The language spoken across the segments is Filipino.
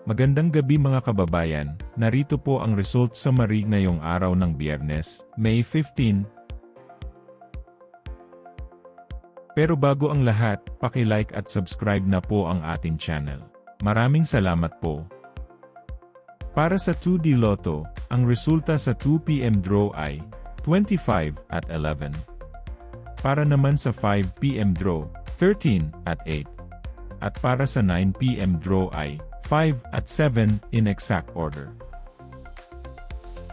Magandang gabi mga kababayan, narito po ang result summary ngayong araw ng Biyernes, May 15. Pero bago ang lahat, paki-like at subscribe na po ang ating channel. Maraming salamat po. Para sa 2D Lotto, ang resulta sa 2 PM draw ay 25 at 11. Para naman sa 5 PM draw, 13 at 8. At para sa 9 PM draw ay 5 at 7 in exact order.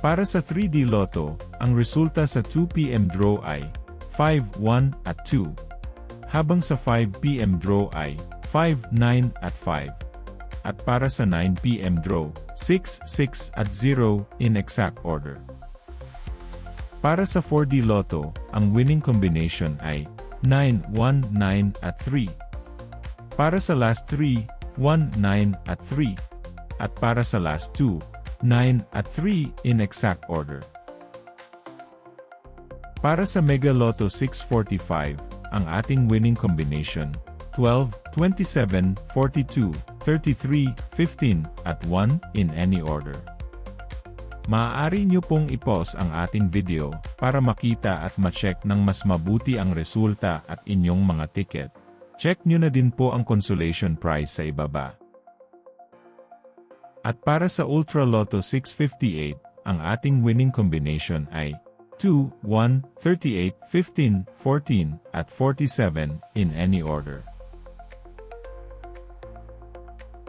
Para sa 3D Lotto, ang resulta sa 2 PM draw ay 5, 1 at 2. Habang sa 5 PM draw ay 5, 9 at 5. At para sa 9 PM draw, 6, 6 at 0 in exact order. Para sa 4D Lotto, ang winning combination ay 9, 1, 9 at 3. Para sa last 3, 1, 9 at 3. At para sa last 2, 9 at 3 in exact order. Para sa Mega Lotto 645, ang ating winning combination, 12, 27, 42, 33, 15, at 1 in any order. Maaari nyo pong i-pause ang ating video para makita at ma-check ng mas mabuti ang resulta at inyong mga ticket. Check nyo na din po ang consolation prize sa ibaba. At para sa Ultra Lotto 658, ang ating winning combination ay 2, 1, 38, 15, 14, at 47 in any order.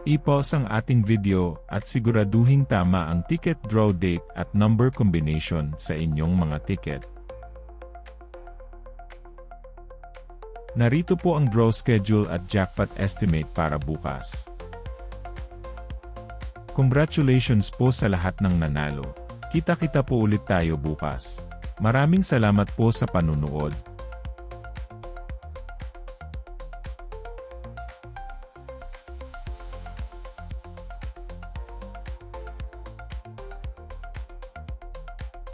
I-pause ang ating video at siguraduhing tama ang ticket draw date at number combination sa inyong mga ticket. Narito po ang draw schedule at jackpot estimate para bukas. Congratulations po sa lahat ng nanalo. Kita-kita po ulit tayo bukas. Maraming salamat po sa panunood.